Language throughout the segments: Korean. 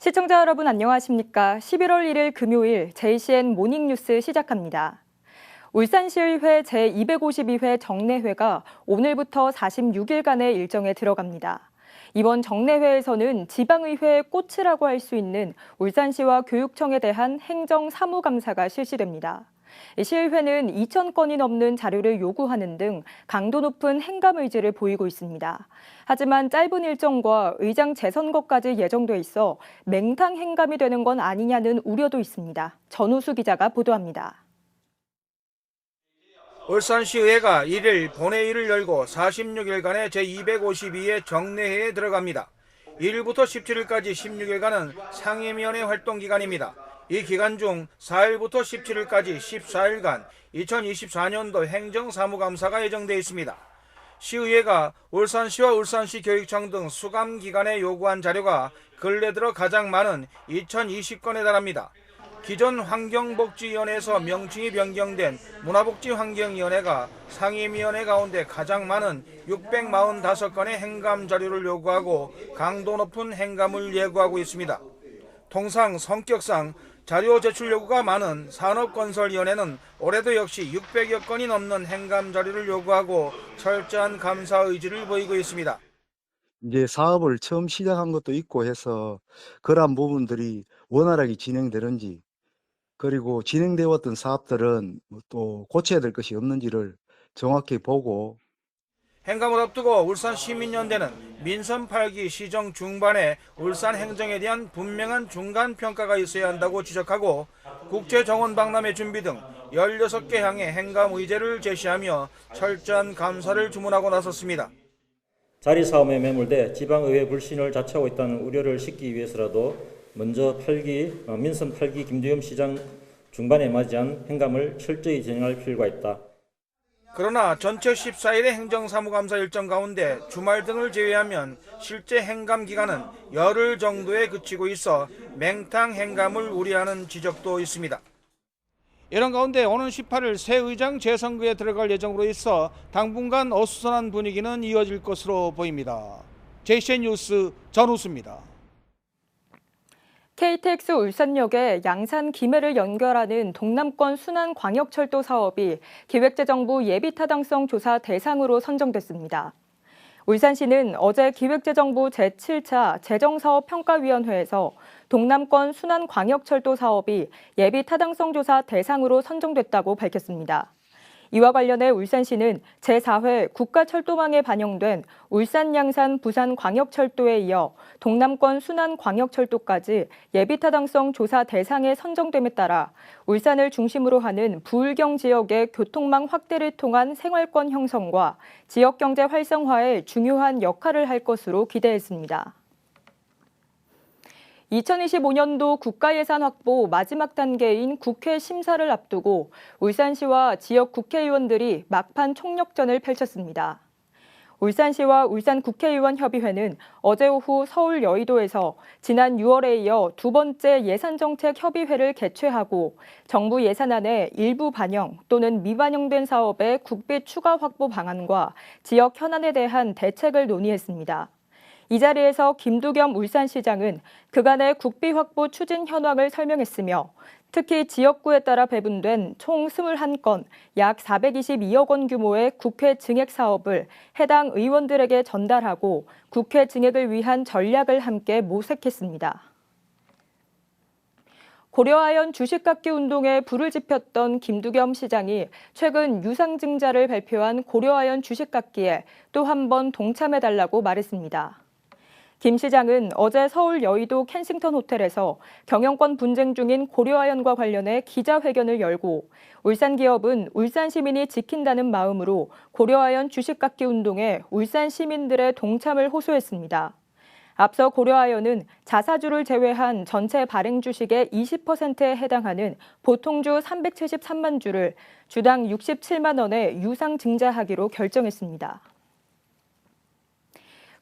시청자 여러분 안녕하십니까? 11월 1일 금요일 JCN 모닝뉴스 시작합니다. 울산시의회 제252회 정례회가 오늘부터 46일간의 일정에 들어갑니다. 이번 정례회에서는 지방의회의 꽃이라고 할 수 있는 울산시와 교육청에 대한 행정사무감사가 실시됩니다. 시의회는 2,000건이 넘는 자료를 요구하는 등 강도 높은 행감 의지를 보이고 있습니다. 하지만 짧은 일정과 의장 재선거까지 예정돼 있어 맹탕 행감이 되는 건 아니냐는 우려도 있습니다. 전우수 기자가 보도합니다. 울산시의회가 1일 본회의를 열고 46일간의 제252회 정례회에 들어갑니다. 1일부터 17일까지 16일간은 상임위원회 활동 기간입니다. 이 기간 중 4일부터 17일까지 14일간 2024년도 행정사무감사가 예정돼 있습니다. 시의회가 울산시와 울산시 교육청 등 수감기관에 요구한 자료가 근래 들어 가장 많은 2020건에 달합니다. 기존 환경복지위원회에서 명칭이 변경된 문화복지환경위원회가 상임위원회 가운데 가장 많은 645건의 행감 자료를 요구하고 강도 높은 행감을 예고하고 있습니다. 통상 성격상 자료 제출 요구가 많은 산업건설위원회는 올해도 역시 600여 건이 넘는 행감 자료를 요구하고 철저한 감사 의지를 보이고 있습니다. 이제 사업을 처음 시작한 것도 있고 해서 그러한 부분들이 원활하게 진행되는지, 그리고 진행되어 왔던 사업들은 또 고쳐야 될 것이 없는지를 정확히 보고, 행감을 앞두고 울산시민연대는 민선 8기 시정 중반에 울산 행정에 대한 분명한 중간평가가 있어야 한다고 지적하고 국제정원 박람회 준비 등 16개 항의 행감 의제를 제시하며 철저한 감사를 주문하고 나섰습니다. 자리 싸움에 매몰돼 지방의회 불신을 자초하고 있다는 우려를 씻기 위해서라도 먼저 민선 8기 김두겸 시장 중반에 맞이한 행감을 철저히 진행할 필요가 있다. 그러나 전체 14일의 행정사무감사 일정 가운데 주말 등을 제외하면 실제 행감 기간은 열흘 정도에 그치고 있어 맹탕 행감을 우려하는 지적도 있습니다. 이런 가운데 오는 18일 새 의장 재선거에 들어갈 예정으로 있어 당분간 어수선한 분위기는 이어질 것으로 보입니다. JCN 뉴스 전우수입니다. KTX 울산역에 양산 김해를 연결하는 동남권 순환광역철도 사업이 기획재정부 예비타당성 조사 대상으로 선정됐습니다. 울산시는 어제 기획재정부 제7차 재정사업평가위원회에서 동남권 순환광역철도 사업이 예비타당성 조사 대상으로 선정됐다고 밝혔습니다. 이와 관련해 울산시는 제4회 국가철도망에 반영된 울산 양산 부산광역철도에 이어 동남권 순환광역철도까지 예비타당성 조사 대상에 선정됨에 따라 울산을 중심으로 하는 부울경 지역의 교통망 확대를 통한 생활권 형성과 지역경제 활성화에 중요한 역할을 할 것으로 기대했습니다. 2025년도 국가예산 확보 마지막 단계인 국회 심사를 앞두고 울산시와 지역 국회의원들이 막판 총력전을 펼쳤습니다. 울산시와 울산국회의원협의회는 어제 오후 서울 여의도에서 지난 6월에 이어 두 번째 예산정책협의회를 개최하고 정부 예산안의 일부 반영 또는 미반영된 사업의 국비 추가 확보 방안과 지역 현안에 대한 대책을 논의했습니다. 이 자리에서 김두겸 울산시장은 그간의 국비 확보 추진 현황을 설명했으며 특히 지역구에 따라 배분된 총 21건 약 422억 원 규모의 국회 증액 사업을 해당 의원들에게 전달하고 국회 증액을 위한 전략을 함께 모색했습니다. 고려아연 주식깎기 운동에 불을 지폈던 김두겸 시장이 최근 유상증자를 발표한 고려아연 주식깎기에 또 한 번 동참해달라고 말했습니다. 김 시장은 어제 서울 여의도 켄싱턴 호텔에서 경영권 분쟁 중인 고려아연과 관련해 기자회견을 열고 울산 기업은 울산 시민이 지킨다는 마음으로 고려아연 주식깎기 운동에 울산 시민들의 동참을 호소했습니다. 앞서 고려아연은 자사주를 제외한 전체 발행 주식의 20%에 해당하는 보통주 373만 주를 주당 67만 원에 유상 증자하기로 결정했습니다.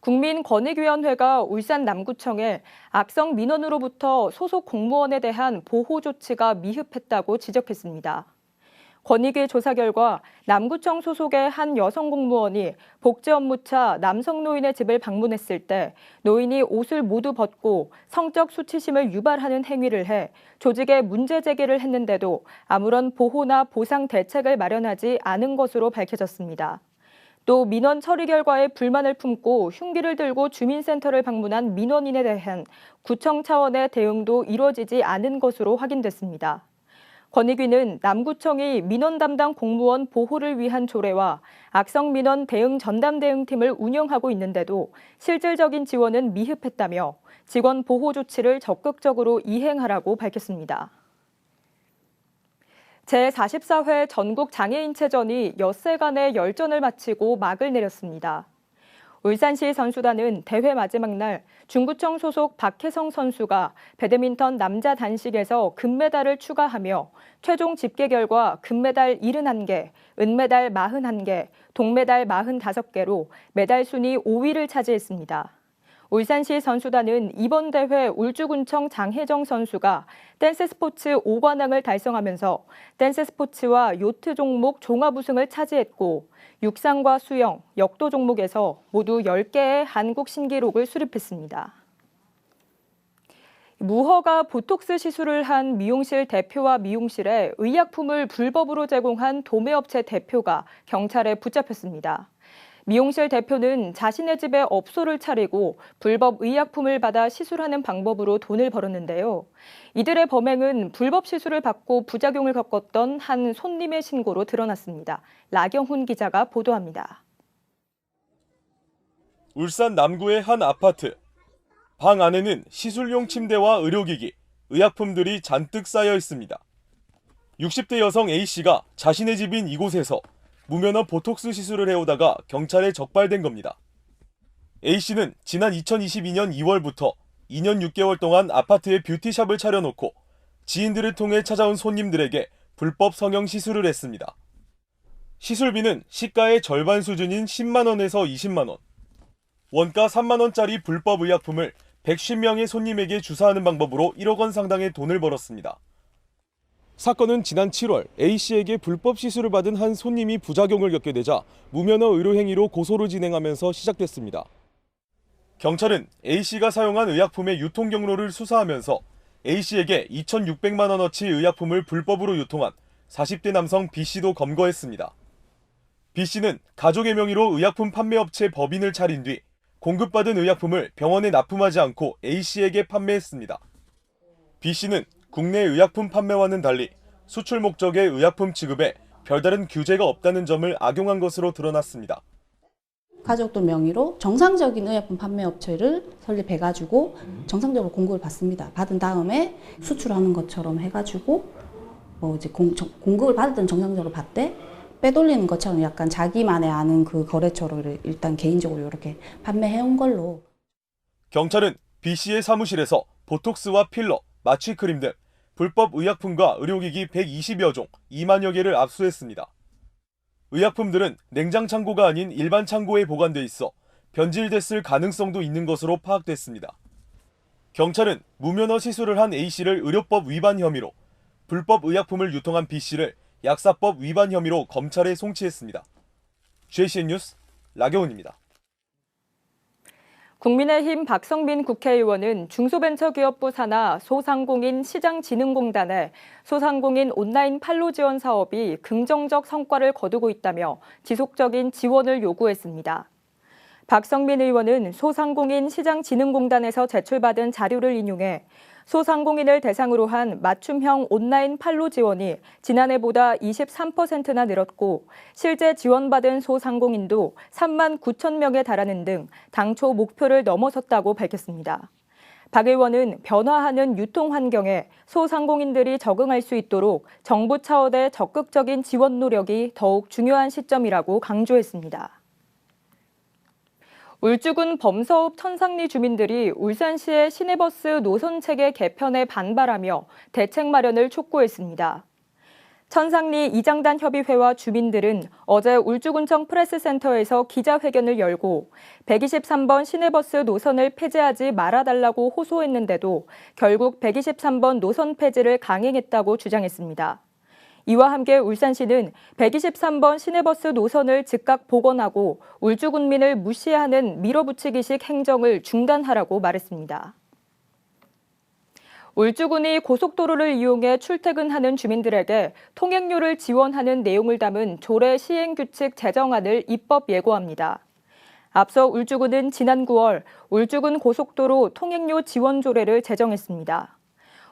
국민권익위원회가 울산 남구청에 악성 민원으로부터 소속 공무원에 대한 보호 조치가 미흡했다고 지적했습니다. 권익위 조사 결과 남구청 소속의 한 여성 공무원이 복지 업무차 남성 노인의 집을 방문했을 때 노인이 옷을 모두 벗고 성적 수치심을 유발하는 행위를 해 조직에 문제 제기를 했는데도 아무런 보호나 보상 대책을 마련하지 않은 것으로 밝혀졌습니다. 또 민원 처리 결과에 불만을 품고 흉기를 들고 주민센터를 방문한 민원인에 대한 구청 차원의 대응도 이루어지지 않은 것으로 확인됐습니다. 권익위는 남구청이 민원 담당 공무원 보호를 위한 조례와 악성 민원 대응 전담 대응팀을 운영하고 있는데도 실질적인 지원은 미흡했다며 직원 보호 조치를 적극적으로 이행하라고 밝혔습니다. 제44회 전국장애인체전이 엿새간의 열전을 마치고 막을 내렸습니다. 울산시 선수단은 대회 마지막 날 중구청 소속 박혜성 선수가 배드민턴 남자 단식에서 금메달을 추가하며 최종 집계 결과 금메달 71개, 은메달 41개, 동메달 45개로 메달 순위 5위를 차지했습니다. 울산시 선수단은 이번 대회 울주군청 장혜정 선수가 댄스 스포츠 5관왕을 달성하면서 댄스 스포츠와 요트 종목 종합 우승을 차지했고 육상과 수영, 역도 종목에서 모두 10개의 한국 신기록을 수립했습니다. 무허가 보톡스 시술을 한 미용실 대표와 미용실에 의약품을 불법으로 제공한 도매업체 대표가 경찰에 붙잡혔습니다. 미용실 대표는 자신의 집에 업소를 차리고 불법 의약품을 받아 시술하는 방법으로 돈을 벌었는데요. 이들의 범행은 불법 시술을 받고 부작용을 겪었던 한 손님의 신고로 드러났습니다. 라경훈 기자가 보도합니다. 울산 남구의 한 아파트. 방 안에는 시술용 침대와 의료기기, 의약품들이 잔뜩 쌓여 있습니다. 60대 여성 A씨가 자신의 집인 이곳에서 무면허 보톡스 시술을 해오다가 경찰에 적발된 겁니다. A씨는 지난 2022년 2월부터 2년 6개월 동안 아파트에 뷰티샵을 차려놓고 지인들을 통해 찾아온 손님들에게 불법 성형 시술을 했습니다. 시술비는 시가의 절반 수준인 10만 원에서 20만 원. 원가 3만 원짜리 불법 의약품을 110명의 손님에게 주사하는 방법으로 1억 원 상당의 돈을 벌었습니다. 사건은 지난 7월 A씨에게 불법 시술을 받은 한 손님이 부작용을 겪게 되자 무면허 의료행위로 고소를 진행하면서 시작됐습니다. 경찰은 A씨가 사용한 의약품의 유통 경로를 수사하면서 A씨에게 2,600만 원어치 의약품을 불법으로 유통한 40대 남성 B씨도 검거했습니다. B씨는 가족의 명의로 의약품 판매업체 법인을 차린 뒤 공급받은 의약품을 병원에 납품하지 않고 A씨에게 판매했습니다. B씨는 국내 의약품 판매와는 달리 수출 목적의 의약품 지급에 별다른 규제가 없다는 점을 악용한 것으로 드러났습니다. 가족들 명의로 정상적인 의약품 판매 업체를 설립해가지고 정상적으로 공급을 받습니다. 받은 다음에 수출하는 것처럼 해가지고 이제 공급을 받을 때는 정상적으로 받되 빼돌리는 것처럼 약간 자기만의 아는 그 거래처로 일단 개인적으로 이렇게 판매해온 걸로. 경찰은 B씨의 사무실에서 보톡스와 필러, 마취크림 등 불법 의약품과 의료기기 120여 종 2만여 개를 압수했습니다. 의약품들은 냉장 창고가 아닌 일반 창고에 보관돼 있어 변질됐을 가능성도 있는 것으로 파악됐습니다. 경찰은 무면허 시술을 한 A씨를 의료법 위반 혐의로, 불법 의약품을 유통한 B씨를 약사법 위반 혐의로 검찰에 송치했습니다. JCN 뉴스 라경훈입니다. 국민의힘 박성민 국회의원은 중소벤처기업부 산하 소상공인 시장진흥공단의 소상공인 온라인 판로 지원 사업이 긍정적 성과를 거두고 있다며 지속적인 지원을 요구했습니다. 박성민 의원은 소상공인 시장진흥공단에서 제출받은 자료를 인용해 소상공인을 대상으로 한 맞춤형 온라인 판로 지원이 지난해보다 23%나 늘었고 실제 지원받은 소상공인도 3만 9천 명에 달하는 등 당초 목표를 넘어섰다고 밝혔습니다. 박 의원은 변화하는 유통 환경에 소상공인들이 적응할 수 있도록 정부 차원의 적극적인 지원 노력이 더욱 중요한 시점이라고 강조했습니다. 울주군 범서읍 천상리 주민들이 울산시의 시내버스 노선체계 개편에 반발하며 대책 마련을 촉구했습니다. 천상리 이장단 협의회와 주민들은 어제 울주군청 프레스센터에서 기자회견을 열고 123번 시내버스 노선을 폐지하지 말아달라고 호소했는데도 결국 123번 노선 폐지를 강행했다고 주장했습니다. 이와 함께 울산시는 123번 시내버스 노선을 즉각 복원하고 울주군민을 무시하는 밀어붙이기식 행정을 중단하라고 말했습니다. 울주군이 고속도로를 이용해 출퇴근하는 주민들에게 통행료를 지원하는 내용을 담은 조례 시행규칙 제정안을 입법 예고합니다. 앞서 울주군은 지난 9월 울주군 고속도로 통행료 지원 조례를 제정했습니다.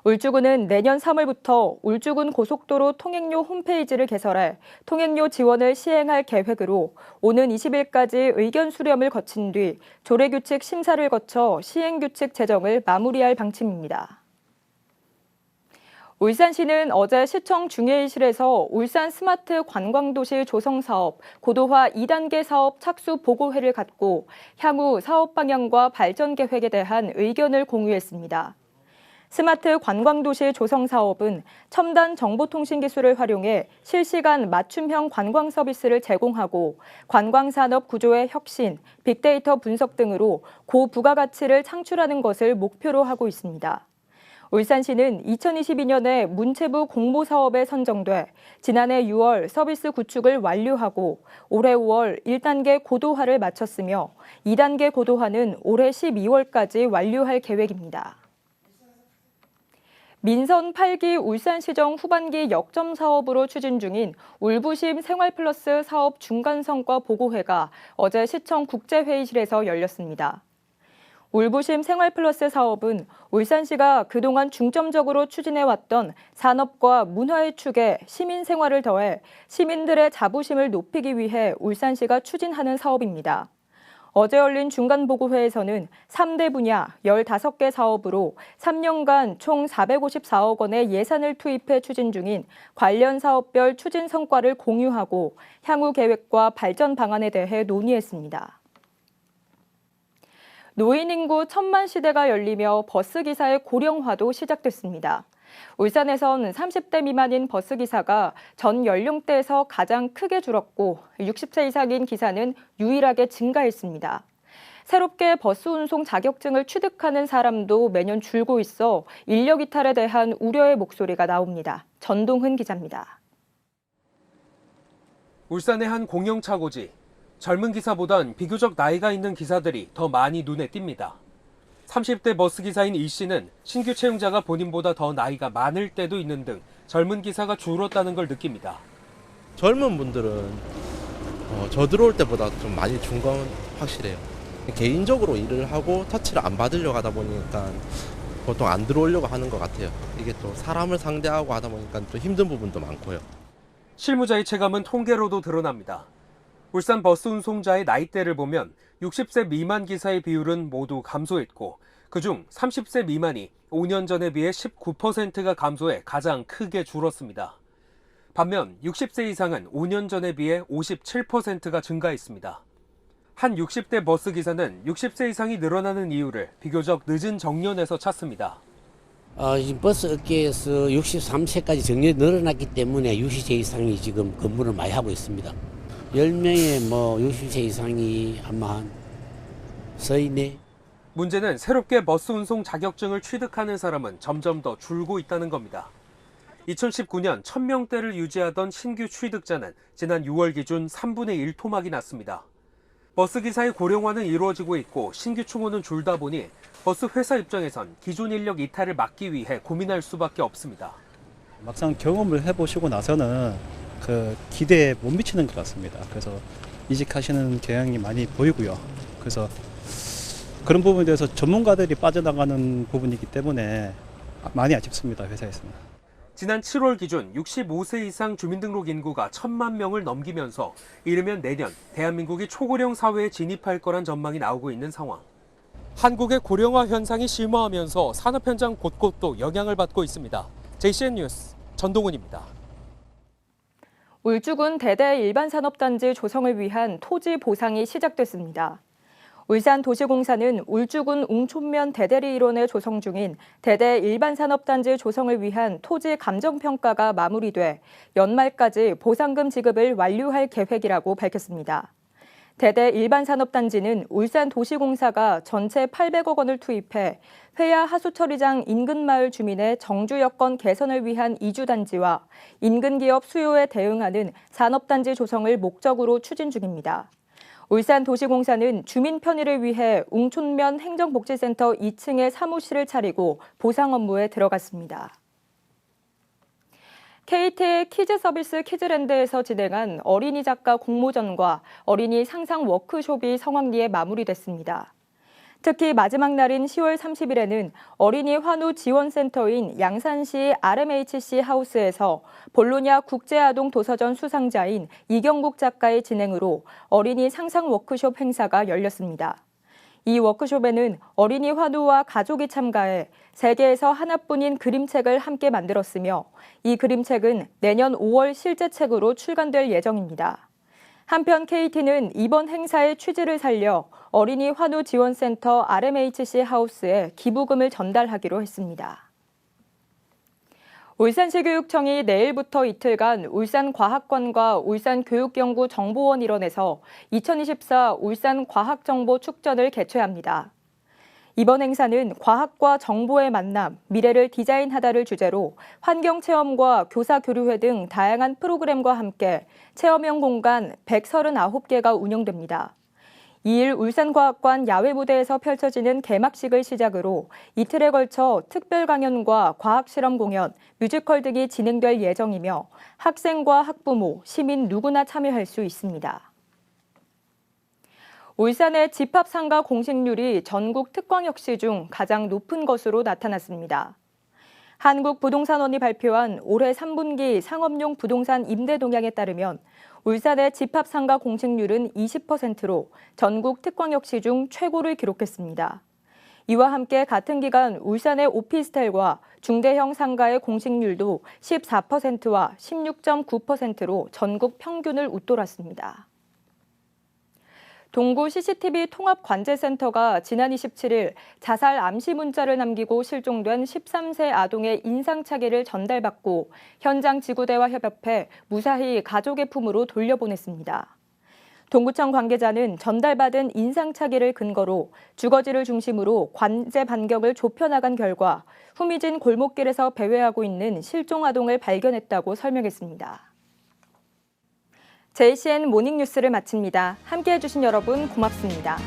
울주군은 내년 3월부터 울주군 고속도로 통행료 홈페이지를 개설해 통행료 지원을 시행할 계획으로 오는 20일까지 의견 수렴을 거친 뒤 조례규칙 심사를 거쳐 시행규칙 제정을 마무리할 방침입니다. 울산시는 어제 시청 중회의실에서 울산 스마트 관광도시 조성사업 고도화 2단계 사업 착수 보고회를 갖고 향후 사업 방향과 발전 계획에 대한 의견을 공유했습니다. 스마트 관광도시 조성 사업은 첨단 정보통신 기술을 활용해 실시간 맞춤형 관광 서비스를 제공하고 관광산업 구조의 혁신, 빅데이터 분석 등으로 고부가가치를 창출하는 것을 목표로 하고 있습니다. 울산시는 2022년에 문체부 공모사업에 선정돼 지난해 6월 서비스 구축을 완료하고 올해 5월 1단계 고도화를 마쳤으며 2단계 고도화는 올해 12월까지 완료할 계획입니다. 민선 8기 울산시정 후반기 역점 사업으로 추진 중인 울부심 생활플러스 사업 중간성과 보고회가 어제 시청 국제회의실에서 열렸습니다. 울부심 생활플러스 사업은 울산시가 그동안 중점적으로 추진해왔던 산업과 문화의 축에 시민 생활을 더해 시민들의 자부심을 높이기 위해 울산시가 추진하는 사업입니다. 어제 열린 중간보고회에서는 3대 분야 15개 사업으로 3년간 총 454억 원의 예산을 투입해 추진 중인 관련 사업별 추진 성과를 공유하고 향후 계획과 발전 방안에 대해 논의했습니다. 노인 인구 1000만 시대가 열리며 버스기사의 고령화도 시작됐습니다. 울산에선 30대 미만인 버스기사가 전 연령대에서 가장 크게 줄었고 60세 이상인 기사는 유일하게 증가했습니다. 새롭게 버스 운송 자격증을 취득하는 사람도 매년 줄고 있어 인력 이탈에 대한 우려의 목소리가 나옵니다. 전동훈 기자입니다. 울산의 한 공영차고지. 젊은 기사보단 비교적 나이가 있는 기사들이 더 많이 눈에 띕니다. 30대 버스기사인 이 씨는 신규 채용자가 본인보다 더 나이가 많을 때도 있는 등 젊은 기사가 줄었다는 걸 느낍니다. 젊은 분들은 저 들어올 때보다 좀 많이 준 건 확실해요. 개인적으로 일을 하고 터치를 안 받으려고 하다 보니까 보통 안 들어오려고 하는 것 같아요. 이게 또 사람을 상대하고 하다 보니까 또 힘든 부분도 많고요. 실무자의 체감은 통계로도 드러납니다. 울산 버스 운송자의 나이대를 보면 60세 미만 기사의 비율은 모두 감소했고 그중 30세 미만이 5년 전에 비해 19%가 감소해 가장 크게 줄었습니다. 반면 60세 이상은 5년 전에 비해 57%가 증가했습니다. 한 60대 버스 기사는 60세 이상이 늘어나는 이유를 비교적 늦은 정년에서 찾습니다. 지금 버스 업계에서 63세까지 정년이 늘어났기 때문에 60세 이상이 지금 근무를 많이 하고 있습니다. 10명에 60세 이상이 아마 한 34. 문제는 새롭게 버스 운송 자격증을 취득하는 사람은 점점 더 줄고 있다는 겁니다. 2019년 1000명대를 유지하던 신규 취득자는 지난 6월 기준 3분의 1 토막이 났습니다. 버스 기사의 고령화는 이루어지고 있고 신규 충원은 줄다 보니 버스 회사 입장에선 기존 인력 이탈을 막기 위해 고민할 수밖에 없습니다. 막상 경험을 해보시고 나서는 그 기대에 못 미치는 것 같습니다. 그래서 이직하시는 경향이 많이 보이고요. 그래서 그런 부분에 대해서 전문가들이 빠져나가는 부분이기 때문에 많이 아쉽습니다. 회사에서는. 지난 7월 기준 65세 이상 주민등록 인구가 1000만 명을 넘기면서 이르면 내년 대한민국이 초고령 사회에 진입할 거란 전망이 나오고 있는 상황. 한국의 고령화 현상이 심화하면서 산업 현장 곳곳도 영향을 받고 있습니다. JCN 뉴스 전동훈입니다. 울주군 대대 일반산업단지 조성을 위한 토지 보상이 시작됐습니다. 울산도시공사는 울주군 웅촌면 대대리 일원에 조성 중인 대대 일반산업단지 조성을 위한 토지 감정평가가 마무리돼 연말까지 보상금 지급을 완료할 계획이라고 밝혔습니다. 대대 일반산업단지는 울산도시공사가 전체 800억 원을 투입해 회야 하수처리장 인근 마을 주민의 정주 여건 개선을 위한 이주단지와 인근 기업 수요에 대응하는 산업단지 조성을 목적으로 추진 중입니다. 울산도시공사는 주민 편의를 위해 웅촌면 행정복지센터 2층에 사무실을 차리고 보상 업무에 들어갔습니다. KT의 키즈 서비스 키즈랜드에서 진행한 어린이 작가 공모전과 어린이 상상 워크숍이 성황리에 마무리됐습니다. 특히 마지막 날인 10월 30일에는 어린이 환우 지원센터인 양산시 RMHC 하우스에서 볼로냐 국제아동 도서전 수상자인 이경국 작가의 진행으로 어린이 상상 워크숍 행사가 열렸습니다. 이 워크숍에는 어린이 환우와 가족이 참가해 세계에서 하나뿐인 그림책을 함께 만들었으며 이 그림책은 내년 5월 실제책으로 출간될 예정입니다. 한편 KT는 이번 행사의 취지를 살려 어린이 환우 지원센터 RMHC 하우스에 기부금을 전달하기로 했습니다. 울산시 교육청이 내일부터 이틀간 울산과학관과 울산교육연구정보원 일원에서 2024 울산과학정보 축전을 개최합니다. 이번 행사는 과학과 정보의 만남, 미래를 디자인하다를 주제로 환경체험과 교사교류회 등 다양한 프로그램과 함께 체험형 공간 139개가 운영됩니다. 2일 울산과학관 야외무대에서 펼쳐지는 개막식을 시작으로 이틀에 걸쳐 특별 강연과 과학실험 공연, 뮤지컬 등이 진행될 예정이며 학생과 학부모, 시민 누구나 참여할 수 있습니다. 울산의 집합상가 공식률이 전국 특광역시 중 가장 높은 것으로 나타났습니다. 한국부동산원이 발표한 올해 3분기 상업용 부동산 임대 동향에 따르면 울산의 집합상가 공식률은 20%로 전국 특광역시 중 최고를 기록했습니다. 이와 함께 같은 기간 울산의 오피스텔과 중대형 상가의 공식률도 14%와 16.9%로 전국 평균을 웃돌았습니다. 동구 CCTV 통합관제센터가 지난 27일 자살 암시 문자를 남기고 실종된 13세 아동의 인상착의를 전달받고 현장 지구대와 협업해 무사히 가족의 품으로 돌려보냈습니다. 동구청 관계자는 전달받은 인상착의를 근거로 주거지를 중심으로 관제 반경을 좁혀나간 결과 후미진 골목길에서 배회하고 있는 실종 아동을 발견했다고 설명했습니다. JCN 모닝뉴스를 마칩니다. 함께해 주신 여러분 고맙습니다.